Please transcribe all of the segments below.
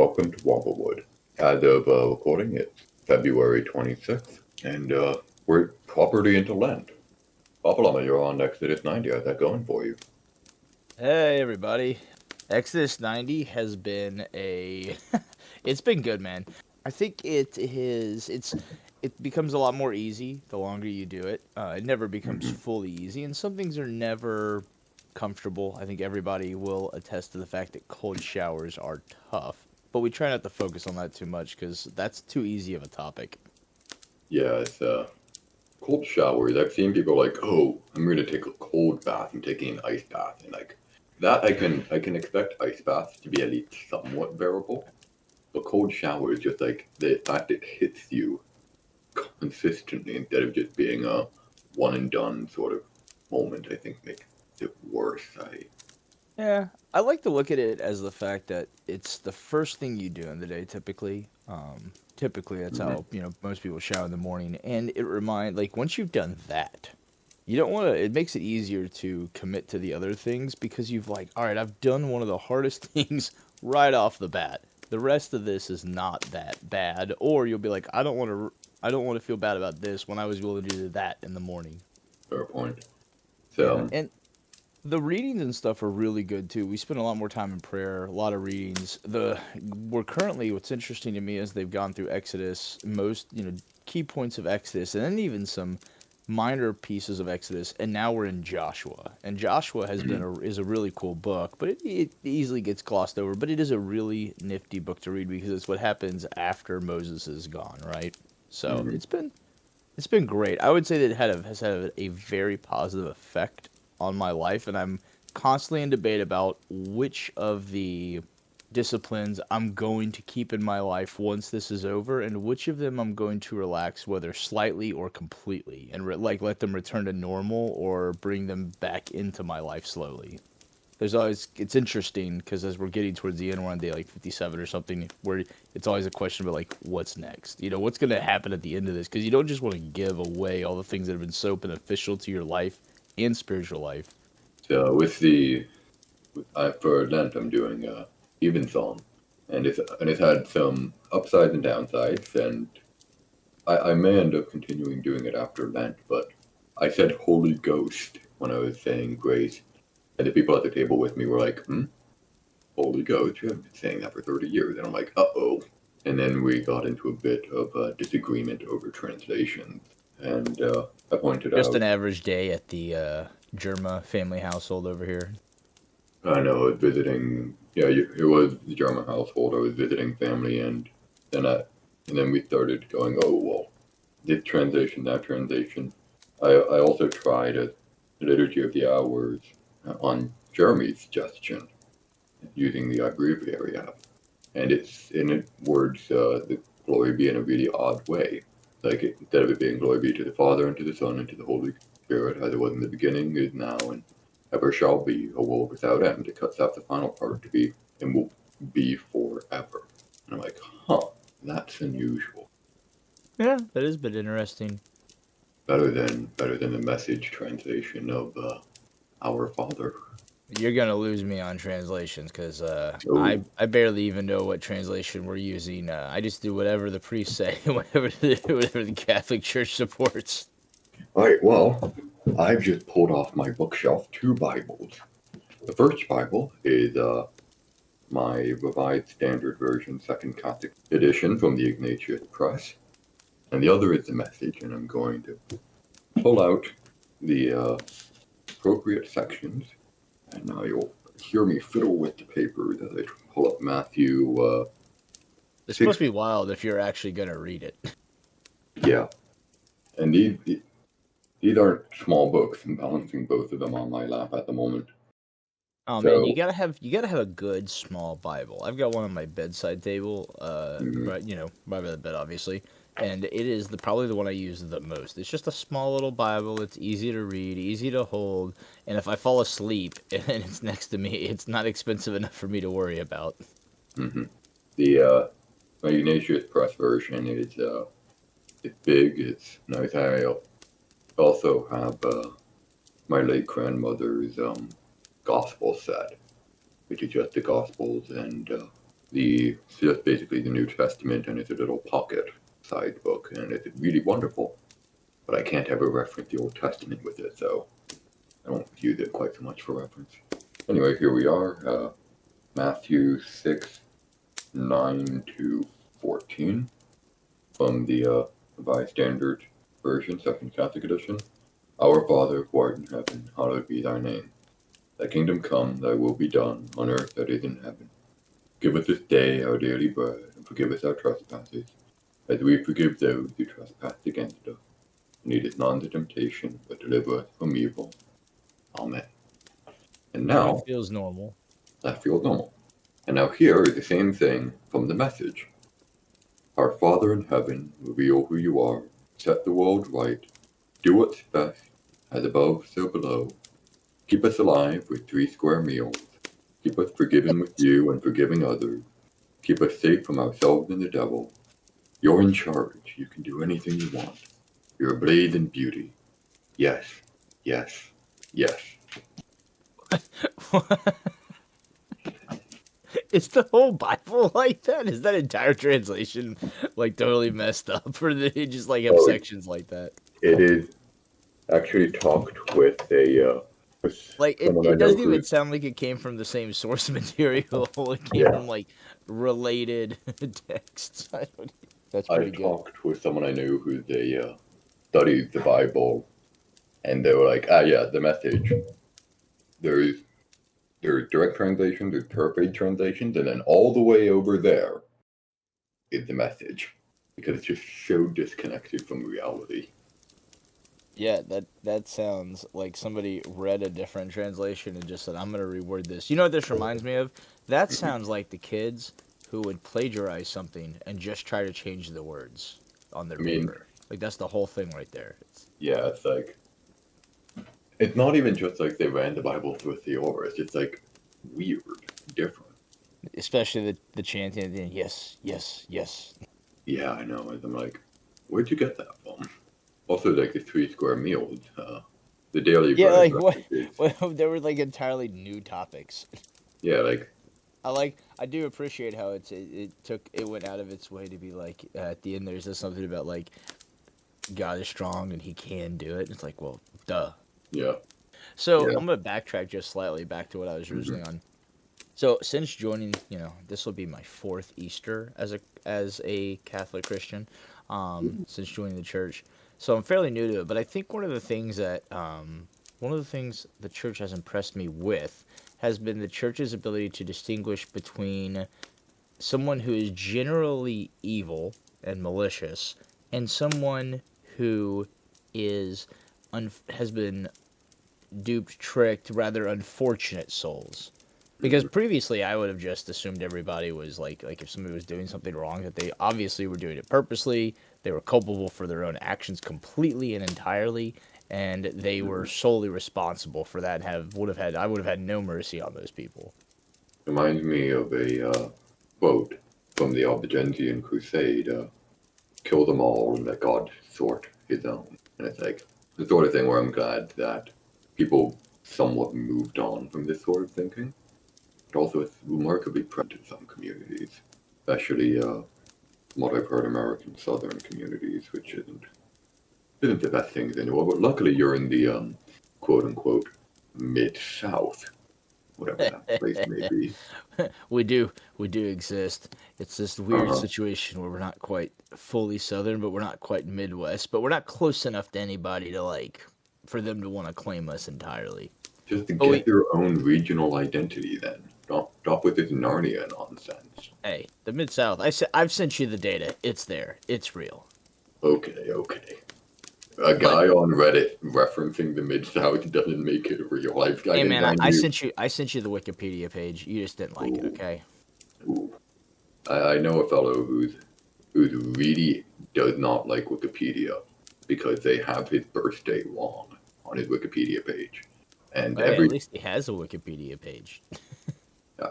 welcome to Wapplewood. As of recording, it's February 26th, and we're properly into Lent. PapaLlama, you're on Exodus 90. How's that going for you? Hey everybody. Exodus 90 has been it's been good, man. I think it becomes a lot more easy the longer you do it. It never becomes hmm fully easy, and some things are never comfortable. I think everybody will attest to the fact that cold showers are tough, but we try not to focus on that too much because that's too easy of a topic. Yeah, it's cold showers. I've seen people like, oh, I'm going to take a cold bath. I'm taking an ice bath, and like that, I can expect ice baths to be at least somewhat bearable. But cold shower is just like the fact it hits you consistently instead of just being a one and done sort of moment. I think makes it worse. Yeah, I like to look at it as the fact that it's the first thing you do in the day typically. Typically that's Mhm. how, most people shower in the morning. And like once you've done that, you don't want to, it makes it easier to commit to the other things because you've like, all right, I've done one of the hardest things right off the bat. The rest of this is not that bad. Or you'll be like, I don't want to feel bad about this when I was willing to do that in the morning. Fair point. Yeah, So, and the readings and stuff are really good too. We spend a lot more time in prayer, a lot of readings. We're currently what's interesting to me is they've gone through Exodus, most key points of Exodus, and then even some minor pieces of Exodus, and now we're in Joshua. And Joshua mhm, is a really cool book, but it easily gets glossed over. But it is a really nifty book to read because it's what happens after Moses is gone, right? So mhm. it's been great. I would say that has had a very positive effect on my life, and I'm constantly in debate about which of the disciplines I'm going to keep in my life once this is over, and which of them I'm going to relax, whether slightly or completely, and like let them return to normal or bring them back into my life slowly. It's interesting because as we're getting towards the end, we're on day like 57 or something, where it's always a question about like what's next. What's going to happen at the end of this? Because you don't just want to give away all the things that have been so beneficial to your life and spiritual life. So with the for Lent, I'm doing Evensong, and it's had some upsides and downsides, and I may end up continuing doing it after Lent. But I said Holy Ghost when I was saying grace, and the people at the table with me were like, "Hmm, Holy Ghost? You haven't been saying that for 30 years." And I'm like, "Uh-oh." And then we got into a bit of a disagreement over translations, and I pointed Just an out average day at the Jerma family household over here. I know, I was visiting. Yeah, it was the German household. I was visiting family, and then I, and then we started going. Oh well, this translation, that translation. I also tried a liturgy of the hours on Jeremy's suggestion using the breviary app, and it words the glory be in a really odd way. Like instead of it being glory be to the Father and to the Son and to the Holy Spirit, as it was in the beginning, is now, and ever shall be, a world without end. It cuts out the final part to be and will be forever. And I'm like, huh, that's unusual. Yeah, that has been interesting. Better than the message translation of Our Father. You're gonna lose me on translations because Oh, I barely even know what translation we're using. I just do whatever the priests say, whatever the Catholic Church supports. all right. Well, I've just pulled off my bookshelf two Bibles. The first Bible is my Revised Standard Version, Second Catholic Edition from the Ignatius Press, and the other is the Message. And I'm going to pull out the appropriate sections, and now you'll hear me fiddle with the paper as I pull up Matthew It's supposed 6. to be wild if you're actually gonna read it. Yeah, and these aren't small books. I'm balancing both of them on my lap at the moment. Oh man, you So, gotta have a good small Bible. I've got one on my bedside table, mm, right, right by the bed, obviously, and it is probably the one I use the most. It's just a small little Bible. It's easy to read, easy to hold, and if I fall asleep and it's next to me, it's not expensive enough for me to worry about. mhm. The my Ignatius Press version is it's big. It's nice. I also have my late grandmother's gospel set, which is just the gospels and it's just basically the New Testament, and it's a little pocket-sized book, and it's really wonderful. But I can't ever reference the Old Testament with it, so I don't use it quite so much for reference. Anyway, here we are, Matthew 6:9-14, from the Revised Standard Version, Second Catholic Edition. Our Father, who art in heaven, hallowed be thy name. Thy kingdom come, thy will be done, on earth as it is in heaven. Give us this day our daily bread, and forgive us our trespasses, as we forgive those who trespass against us. And lead us not into temptation, but deliver us from evil. Amen. And now, That feels normal. that feels normal. And now here is the same thing from the Message. Our Father in heaven, reveal who you are, set the world right, do what's best, as above, so below. Keep us alive with 3 square meals. Keep us forgiven with you and forgiving others. Keep us safe from ourselves and the devil. You're in charge. You can do anything you want. You're a blaze in beauty. Yes, yes, yes. Is the whole Bible like that? Is that entire translation like totally messed up, or did they just like have sections like that? It is actually talked with a Like it doesn't even sound like it came from the same source material. It came from like related texts. That's pretty good. I talked with someone I knew who studied the Bible, and they were like, the Message. There's direct translations, there's paraphrase translations, and then all the way over there is the Message, because it's just so disconnected from reality. Yeah, that sounds like somebody read a different translation and just said, I'm going to reword this. You know what this reminds me of? That sounds like the kids who would plagiarize something and just try to change the words on their paper. Like, that's the whole thing right there. It's like, it's not even just like they ran the Bible through a thesaurus. It's like weird, different. Especially the chanting at the end, yes, yes, yes. Yeah, I know. I'm like, where'd you get that from? Also, like the 3 square meals, the daily bread. Yeah, like what? There were like entirely new topics. Yeah, like I do appreciate how it went out of its way to be like at the end there's just something about like God is strong and he can do it. It's like, well, duh. Yeah. So I'm gonna backtrack just slightly back to what I was originally on. So since joining, this will be my 4th Easter as a Catholic Christian, since joining the church. So I'm fairly new to it, but I think one of the things the church has impressed me with has been the church's ability to distinguish between someone who is generally evil and malicious and someone who has been duped, tricked, rather unfortunate souls. Because previously I would have just assumed everybody was like if somebody was doing something wrong, that they obviously were doing it purposely, they were culpable for their own actions completely and entirely, and they were solely responsible for that. I would have had no mercy on those people. Reminds me of a quote from the Albigensian Crusade, kill them all and let God sort his own. And it's like the sort of thing where I'm glad that people somewhat moved on from this sort of thinking. But also it's remarkably present in some communities, especially what I've heard American Southern communities, which isn't the best things anymore. But luckily you're in the quote-unquote Mid-South, whatever that place may be. We do exist. It's this weird situation where we're not quite fully Southern, but we're not quite Midwest, but we're not close enough to anybody to for them to want to claim us entirely. Just to get your own regional identity, then. Stop with this Narnia nonsense. Hey, the Mid-South. I've sent you the data. It's there. It's real. Okay. A guy on Reddit referencing the Mid-South doesn't make it real. Hey man, I sent you the Wikipedia page. You just didn't like it, okay? Ooh. I know a fellow who really does not like Wikipedia because they have his birthday wrong on his Wikipedia page. And at least he has a Wikipedia page.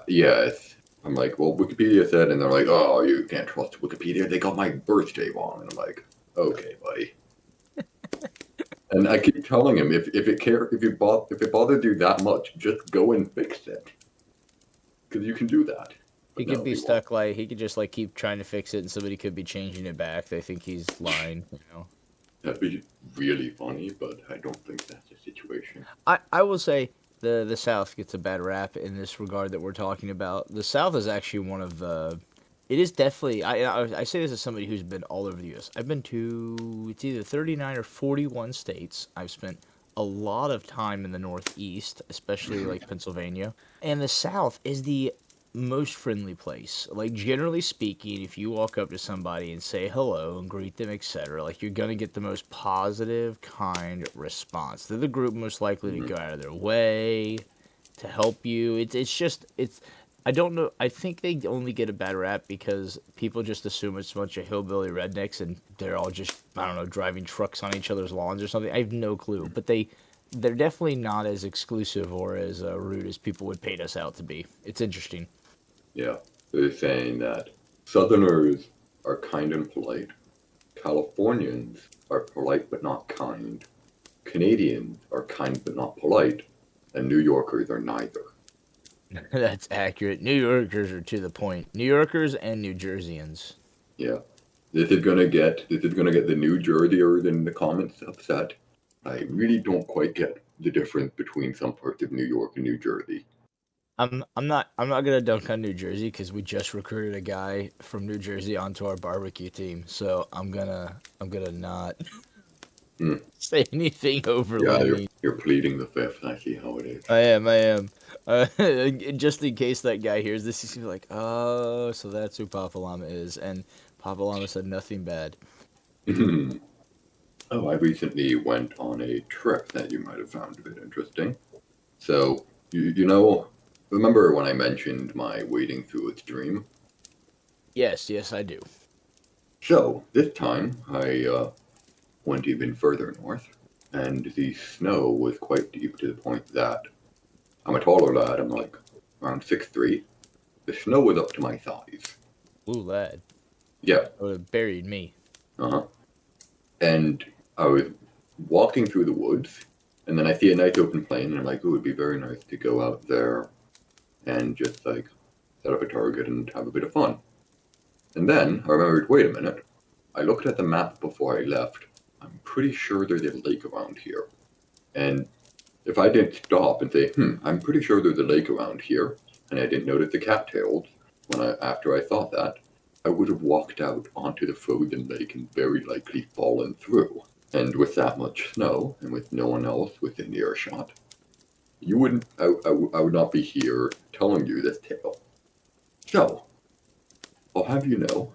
Yes. I'm like, well, Wikipedia said, and they're like, oh, you can't trust Wikipedia. They got my birthday wrong. And I'm like, okay, buddy. And I keep telling him, if it bothers you that much, just go and fix it. Because you can do that. He but could no, be he won't. stuck like he could just like keep trying to fix it, and somebody could be changing it back. They think he's lying. You know. That'd be really funny, but I don't think that's the situation. I will say the South gets a bad rap in this regard that we're talking about. The South is actually one of the. It is definitely. I say this as somebody who's been all over the U.S. I've been to it's either 39 or 41 states. I've spent a lot of time in the Northeast, especially like Pennsylvania, and the South is the most friendly place. Like generally speaking, if you walk up to somebody and say hello and greet them, etc., like you're gonna get the most positive, kind response. They're the group most likely to Mhm. go out of their way to help you. It's. I don't know. I think they only get a bad rap because people just assume it's a bunch of hillbilly rednecks and they're all just I don't know driving trucks on each other's lawns or something. I have no clue, but they're definitely not as exclusive or as rude as people would paint us out to be. It's interesting. Yeah, they're saying that Southerners are kind and polite. Californians are polite but not kind. Canadians are kind but not polite. And New Yorkers are neither. That's accurate. New Yorkers are to the point. New Yorkers and New Jerseyans. Yeah. This is gonna get the New Jerseyers in the comments upset. I really don't quite get the difference between some parts of New York and New Jersey. I'm not gonna dunk on New Jersey because we just recruited a guy from New Jersey onto our barbecue team. So I'm gonna not Hmm. say anything overly Yeah, you're mean. you're pleading the fifth. I see how it is. I am. Uh, just in case that guy hears this, he's gonna be like, "Oh, so that's who PapaLlama is," and PapaLlama said nothing bad. Oh, I recently went on a trip that you might have found a bit interesting. So, remember when I mentioned my wading through its dream? Yes, yes, I do. So, this time I went even further north, and the snow was quite deep to the point that I'm a taller lad, I'm like around 6'3". The snow was up to my thighs. Ooh, lad, Yeah, that would have buried me. uh-huh. And I was walking through the woods, and then I see a nice open plain, and I'm like, "Ooh, it'd be very nice to go out there and just like set up a target and have a bit of fun." And then I remembered, wait a minute. I looked at the map before I left. I'm pretty sure there's a lake around here. And if I didn't stop and say, I'm pretty sure there's a lake around here, and I didn't notice the cattails after I thought that, I would have walked out onto the frozen lake and very likely fallen through. And with that much snow, and with no one else within earshot, you wouldn't. I would not be here telling you this tale. So, I'll have you know,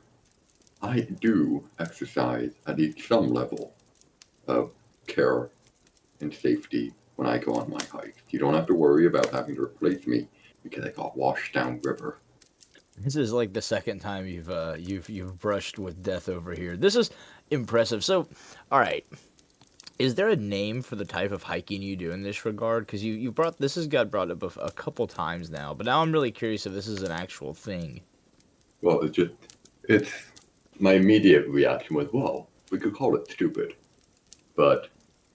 I do exercise at least some level of care and safety when I go on my hikes. You don't have to worry about having to replace me because I got washed down river. This is like the second time you've brushed with death over here. This is impressive. So, all right, is there a name for the type of hiking you do in this regard? Because you brought this has got brought up a couple times now, but now I'm really curious if this is an actual thing. Well, it's my immediate reaction was, well, we could call it stupid, but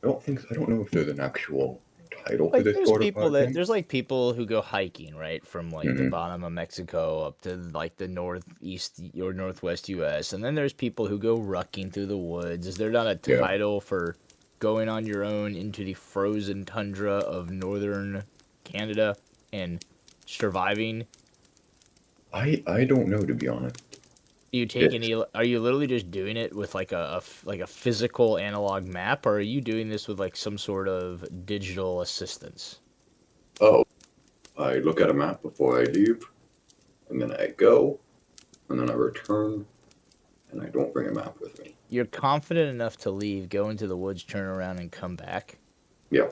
I don't know if there's an actual title to Like this there's sort of people that thing. there's like people who go hiking, right, from like the Mm-hmm. bottom of Mexico up to like the northeast or northwest US. And then there's people who go rucking through the woods. Is there not a Yeah, title for going on your own into the frozen tundra of northern Canada and surviving? I don't know, to be honest. Do you take It's any are you literally just doing it with like like a physical analog map, or are you doing this with like some sort of digital assistance? oh, I look at a map before I leave, and then I go, and then I return, and I don't bring a map with me. You're confident enough to leave, go into the woods, turn around, and come back. Yeah.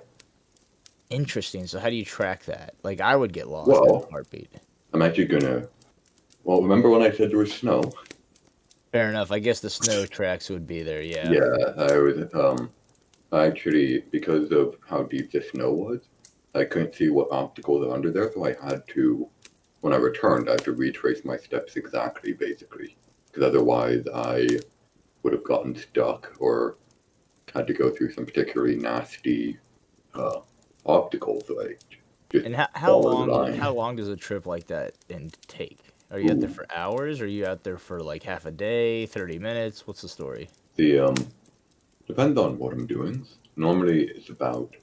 Interesting. So how do you track that? Like I would get lost in a Well, heartbeat. I'm actually gonna. Well, remember when I said there was snow? Fair enough. I guess the snow tracks would be there. Yeah. Yeah, I was. Actually, because of how deep the snow was, I couldn't see what obstacles are under there, so I had to. When I returned, I had to retrace my steps exactly, basically, because otherwise I would have gotten stuck or had to go through some particularly nasty uh, obstacles. So I just And how followed the long line. how long does a trip like that and take? Are you out there Ooh, for hours? Or are you out there for like half a day, 30 minutes? What's the story? the depends on what I'm doing. Normally, it's about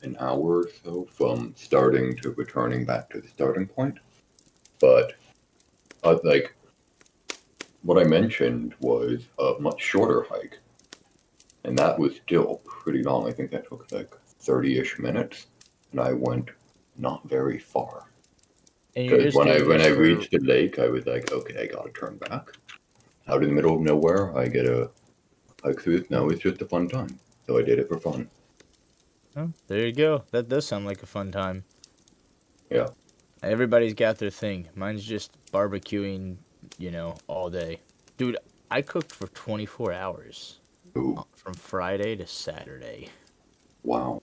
an hour or so from starting to returning back to the starting point. But like what I mentioned was a much shorter hike, and that was still pretty long. I think that took like 30-ish minutes, and I went not very far. And you're Because just when I doing when this I for. reached the lake, I was like, okay, I gotta turn back. Out in the middle of nowhere, I get a hike through the snow. It's just a fun time, so I did it for fun. Oh, there you go. That does sound like a fun time. Yeah. Everybody's got their thing. Mine's just barbecuing, all day. Dude, I cooked for 24 hours Ooh, from Friday to Saturday. wow.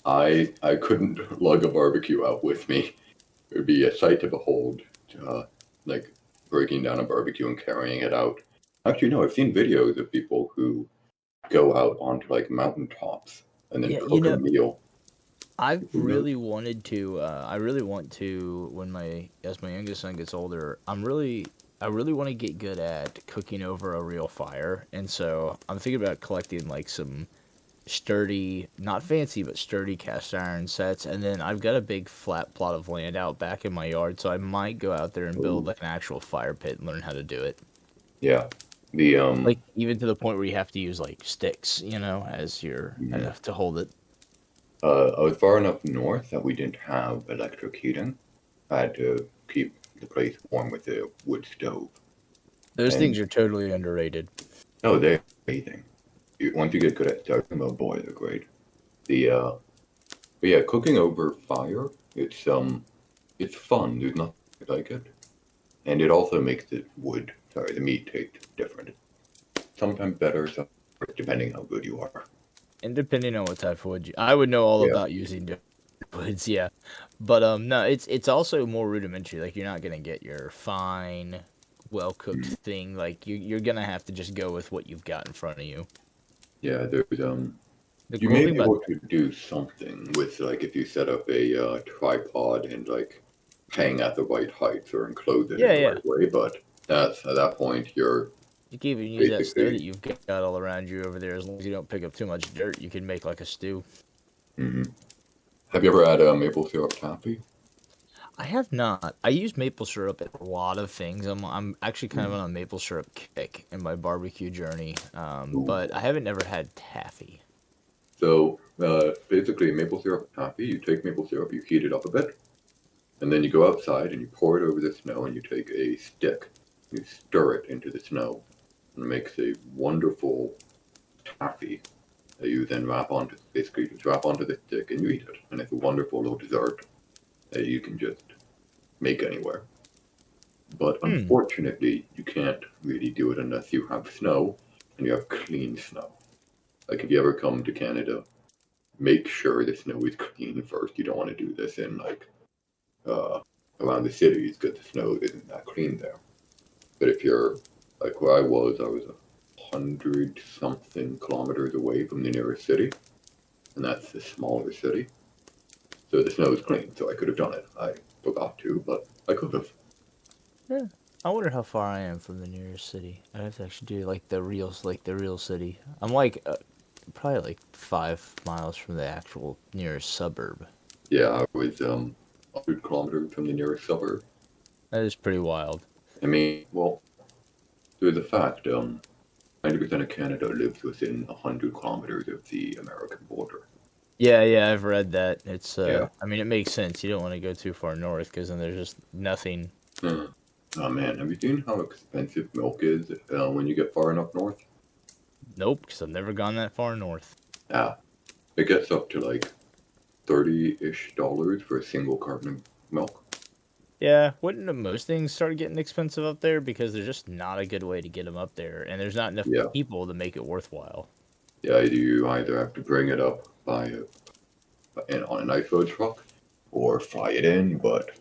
I couldn't lug a barbecue out with me. It would be a sight to behold, like breaking down a barbecue and carrying it out. Actually, no, I've seen videos of people who go out onto like mountaintops and then Yeah, cook a meal. I Who knows? really wanted to. I really want to when as my youngest son gets older. I really want to get good at cooking over a real fire, and so I'm thinking about collecting like some sturdy, not fancy, but sturdy cast iron sets. And then I've got a big flat plot of land out back in my yard, so I might go out there and build Ooh, like an actual fire pit and learn how to do it. yeah. The Like even to the point where you have to use like sticks, as your mm, to hold it. I was far enough north that we didn't have electric heating. I had to keep the place warm with a wood stove. Those And things are totally underrated. oh, they're amazing. Once you get good at starting them, oh boy, they're great. The but yeah, cooking over fire, it's fun. There's nothing like it, and it also makes the meat taste different. Sometimes better, sometimes depending how good you are. And depending on what type of wood I would know all Yeah. about using different woods, yeah. But no, it's also more rudimentary. Like you're not gonna get your fine, well cooked Mm. thing. Like you're gonna have to just go with what you've got in front of you. Yeah, there's The you cool may thing be about able to do something with like if you set up a tripod and like hang at the right height or enclose it in yeah, the yeah, right way, but that's at that point you're you can even use that stove basically that you've got all around you over there. As long as you don't pick up too much dirt, you can make like a stew. mhm. Have you ever had maple syrup taffy? I have not. I use maple syrup in a lot of things. I'm actually kind of Mm. on a maple syrup kick in my barbecue journey. But I Ooh. haven't never had taffy. So basically, maple syrup taffy. You take maple syrup, you heat it up a bit, and then you go outside and you pour it over the snow, and you take a stick, you stir it into the snow, and it makes a wonderful taffy that you then basically just wrap onto the stick and you eat it. And it's a wonderful little dessert that you can just make anywhere. But Hmm. unfortunately, you can't really do it unless you have snow and you have clean snow. Like if you ever come to Canada, make sure the snow is clean first. You don't want to do this in like uh, around the cities because the snow isn't that clean there. But if you're like where I was 100 something kilometers away from the nearest city, and that's the smaller city. So the snow is clean, so I could have done it. I forgot to, but I could have. Yeah. I wonder how far I am from the nearest city. I have to actually do like the real city. I'm like probably like 5 miles from the actual nearest suburb. Yeah, I was 100 kilometers from the nearest suburb. That is pretty wild. I mean, well, there's a fact. 90% of Canada lives within 100 kilometers of the American border. Yeah, yeah, I've read that. It's Yeah. I mean it makes sense. You don't want to go too far north because then there's just nothing. Hmm. Oh man, have you seen how expensive milk is when you get far enough north? Nope, because I've never gone that far north. Yeah, it gets up to like 30-ish dollars for a single carton of milk. Yeah, wouldn't most things start getting expensive up there because there's just not a good way to get them up there, and there's not enough Yeah, people to make it worthwhile. yeah. You either have to bring it up on an ice road truck or fly it in, but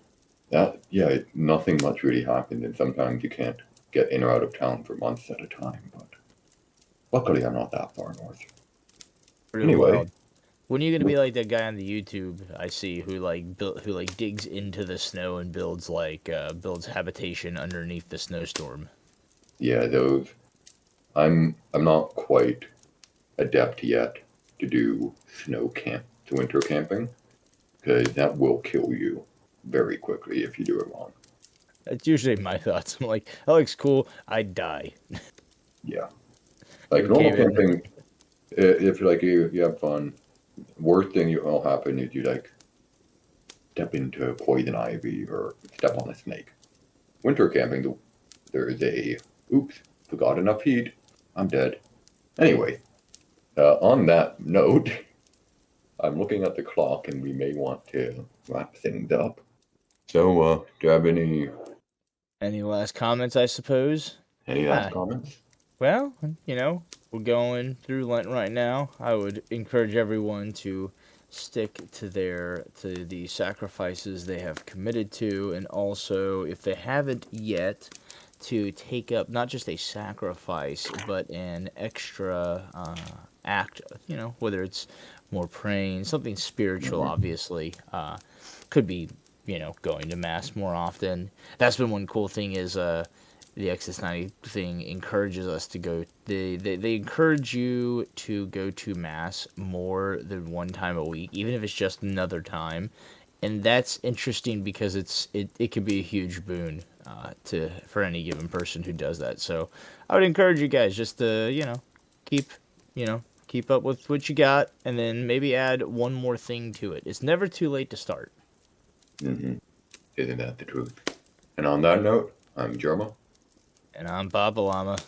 yeah, nothing much really happened, and sometimes you can't get in or out of town for months at a time. But luckily, I'm not that far north. Pretty Anyway, wild. When are you gonna be like that guy on the YouTube I see who who like digs into the snow and builds builds habitation underneath the snowstorm? Yeah, those. I'm not quite adept yet to do to winter camping, because that will kill you very quickly if you do it wrong. That's usually my thoughts. I'm like, that looks cool. I'd die. Yeah, You like would normal cave in. camping, if like you have fun, worst thing you will happen is you like step into poison ivy or step on a snake. Winter camping, there is a oops, forgot enough heat. I'm dead. Anyway, on that note, I'm looking at the clock and we may want to wrap things up. So, do you have Any last comments, I suppose? any last Ah, comments? well, we're going through Lent right now. I would encourage everyone to stick to the sacrifices they have committed to, and also, if they haven't yet, to take up not just a sacrifice, but an extra act. Whether it's more praying, something spiritual, Mm-hmm. obviously. Could be, going to mass more often. That's been one cool thing is the XS90 thing encourages us to go. They encourage you to go to mass more than one time a week, even if it's just another time, and that's interesting because it can be a huge boon to for any given person who does that. So I would encourage you guys just to keep keep up with what you got, and then maybe add one more thing to it. It's never too late to start. Mm-hmm. Isn't that the truth? And on that note, I'm Jerma. And I'm PapaLlama.